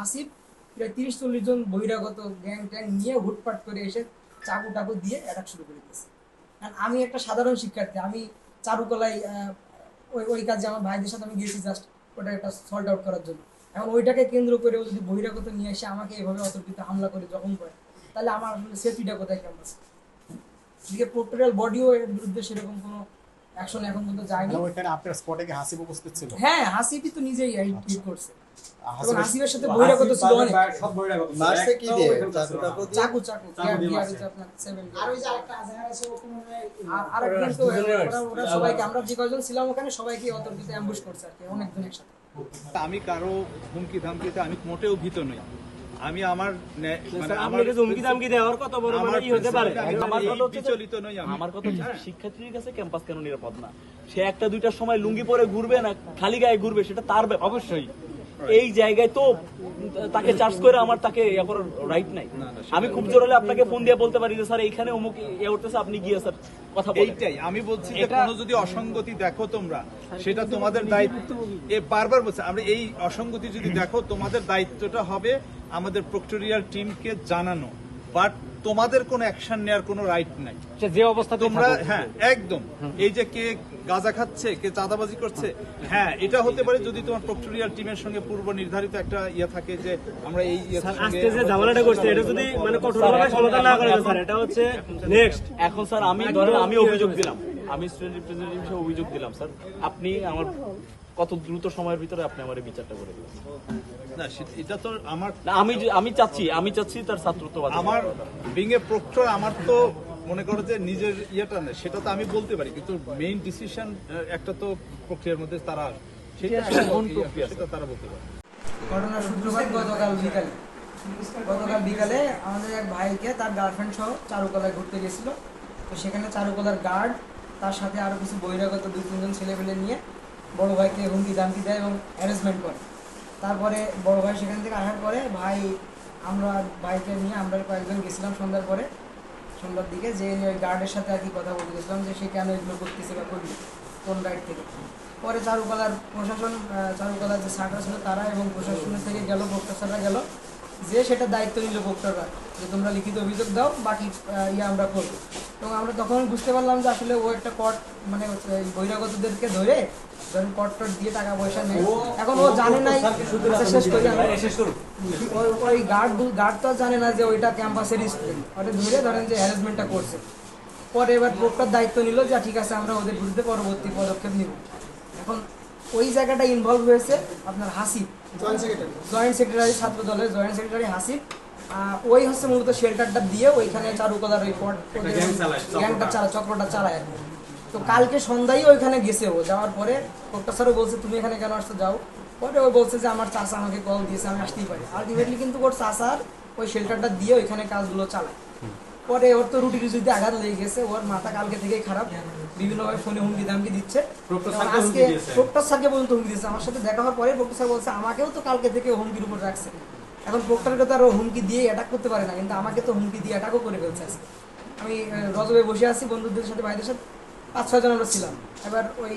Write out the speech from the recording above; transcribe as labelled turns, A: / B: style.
A: হাসিব প্রায় 30-40 জন বহিরাগত গ্যাং ট্যাং নিয়ে হুটপাট করে এসে চাকু টাকু দিয়ে অ্যাটাক শুরু করে দিয়েছে। কারণ আমি একটা সাধারণ শিক্ষার্থী, আমি চারুকলায় ওই ওই কাজে আমার ভাইদের সাথে আমি গিয়েছি জাস্ট ওটা একটা সল্ট আউট করার জন্য। এখন ওইটাকে কেন্দ্র করে ও যদি বহিরাগত নিয়ে এসে আমাকে এভাবে অতর্কিত হামলা করে জখম করে, তাহলে আমার আসলে সেফটিটা কোথায় ক্যাম্পাসে? এদিকে প্রক্টোরিয়াল বডিও এর বিরুদ্ধে সেরকম কোনো অ্যাকশন এখন পর্যন্ত যায়নি।
B: ওইখানে আপনার স্পটে কি হাসিব উপস্থিত ছিল?
A: হ্যাঁ, হাসিবই তো নিজেই হিট করছে এবং
B: হাসিবের
A: হাসিবের সাথে বহিরাগত ছিল অনেক।
C: মারছে কি দিয়ে? চাকু
A: চাকু চাকু গিয়ার আছে আপনার 7 আর ওই যে আরেকটা আজহার আছে ওখানে আর একজন তো ওরা সবাইকে আমরা যে কয়জন ছিলাম ওখানে সবাইকে অতর্কিত অ্যাম্বুশ করছে আর কি অনেকজন একসাথে।
D: আমি কারো হুমকি ধামকিতে আমি মোটেও ভীত নই। আমি আমার মানে আমার
E: আপনাকে হুমকি ধামকি দেওয়ার কত বড় মানে ই হতে পারে? আমার কথা হচ্ছে
D: বিচলিত নই আমি।
E: আমার কথা হচ্ছে শিক্ষার্থীর কাছে ক্যাম্পাস কেন নিরাপদ না? সে একটা দুইটার সময় লুঙ্গি পরে ঘুরবে না খালি গায়ে ঘুরবে সেটা তার ব্যাপার। অবশ্যই এই জায়গায় তো তাকে চার্জ করে আমার তাকে ইয়া করার রাইট নাই। আমি খুব জোর হলে আপনাকে ফোন দিয়ে বলতে পারি যে স্যার এইখানে অমুক ইয়ে উঠতেছে, আপনি গিয়ে স্যার কথা বলেন।
D: এইটাই আমি বলছি যে কোনো যদি অসঙ্গতি দেখো তোমরা সেটা তোমাদের দায়িত্ব। এ বারবার বলছে আমরা এই অসঙ্গতি যদি দেখো তোমাদের দায়িত্বটা হবে আমাদের প্রক্টোরিয়াল টিমকে জানানো, বাট তোমাদের কোনো অ্যাকশন নেওয়ার কোনো রাইট নাই।
E: যে অবস্থা
D: তোমরা হ্যাঁ একদম এই যে কে গাঁজা খাচ্ছে কে চাঁদাবাজি করছে, হ্যাঁ এটা হতে পারে যদি তোমার প্রক্টোরিয়াল টিমের সঙ্গে পূর্ব নির্ধারিত একটা ইয়ে থাকে যে আমরা এই
E: আজকে যে ঝামেলাটা করছে এটা যদি মানে কঠোরভাবে সমাধান না করে স্যার এটা হচ্ছে নেক্সট। এখন স্যার আমি ধরেন আমি অভিযোগ দিলাম, আমি স্টুডেন্ট রিপ্রেজেন্টেটিভ হিসেবে অভিযোগ দিলাম স্যার, আপনি আমার কত দ্রুত সময়ের ভিতরে আপনি আমার বিচারটা করে দিলেন।
D: না এটা তো আমার
E: না, আমি চাচ্ছি তার ছাত্রত্ব বাদ।
D: আমার বিং এ প্রক্টর আমার তো মনে করো যে নিজের ইয়েটা নেই সেটা তো আমি বলতে পারি, কিন্তু মেইন ডিসিশন একটা তো প্রক্রিয়ার মধ্যে তারা সেটা কোন প্রক্রিয়া সেটা তারা বলতে পারে।
A: ঘটনার সূত্রপাত গতকাল বিকালে আমাদের এক ভাইকে তার গার্লফ্রেন্ড সহ চারুকলায় ঘুরতে গেছিল। তো সেখানে চারুকলার গার্ড তার সাথে আরো কিছু বহিরাগত 2-3 জন ছেলেপেলে নিয়ে বড় ভাইকে হুমকি দামকি দেয় এবং অ্যারেঞ্জমেন্ট করে। তারপরে বড় ভাই সেখান থেকে আসার পরে আমরা বাইকে নিয়ে আমরা কয়েকজন গেছিলাম সন্ধ্যার দিকে, যে ওই গার্ডের সাথে আর কি কথা বলতে গেছিলাম যে সে কেন এগুলো করতেছে বা করবে কোন রাইড থেকে। পরে চারুকলার যে স্যাররা ছিল তারা এবং প্রশাসনের থেকে গেল প্রফেসররা গেল, যে সেটা দায়িত্ব নিল প্রক্টররা যে তোমরা লিখিত অভিযোগ দাও, বাকি আমরা করবো। এবং আমরা তখন বুঝতে পারলাম যে আসলে ও একটা কট মানে বহিরাগতদেরকে ধরে কট দিয়ে টাকা পয়সা নেয়। এখন ও জানে নাই, শেষ করি ওই গার্ড তো জানে না যে ওইটা ক্যাম্পাসের স্টুডেন্ট, ওটা ধরেন যে হ্যারাসমেন্টটা করছে। পরে এবার প্রক্টর দায়িত্ব নিল যে ঠিক আছে আমরা ওদের বিরুদ্ধে পরবর্তী পদক্ষেপ নিব। এখন ওই জায়গাটা ইনভলভ হয়েছে আপনার হাসিব, জয়েন্ট সেক্রেটারি ছাত্র দলের জয়েন্ট সেক্রেটারি হাসিব। ওই হচ্ছে মূলত শেল্টারটা দিয়ে ওইখানে চারুকলার ওই গ্যাংটা চক্রটা চালায় আর কি। তো কালকে সন্ধ্যায় ওইখানে গেছে, ও যাওয়ার পরে প্রফেসরও বলছে তুমি এখানে কেন আসতে যাও। পরে ও বলছে যে আমার চাচা আমাকে কল দিয়েছে আমি আসতেই পারি। আলটিমেটলি কিন্তু ওর চাচার ওই শেল্টারটা দিয়ে ওইখানে কাজগুলো চালায়। পরে ওর তো রুটি রুজিতে আঘাত লেগে গেছে, ওর মাথা কালকে থেকেই খারাপ, বিভিন্নভাবে ফোনে হুমকি দামকি দিচ্ছে। আজকে প্রক্টর স্যারকে পর্যন্ত হুমকি দিচ্ছে। আমার সাথে দেখা হওয়ার পরে প্রক্টর স্যার বলছে আমাকেও তো কালকে থেকে হুমকির উপর রাখছে। এখন প্রক্টরকে তো আরো হুমকি দিয়ে অ্যাটাক করতে পারে না, কিন্তু আমাকে তো হুমকি দিয়ে অ্যাটাকও করে ফেলছে আজকে। আমি রজবে বসে আছি বন্ধুদের সাথে, ভাইদের সাথে 5-6 জন আমরা ছিলাম। এবার ওই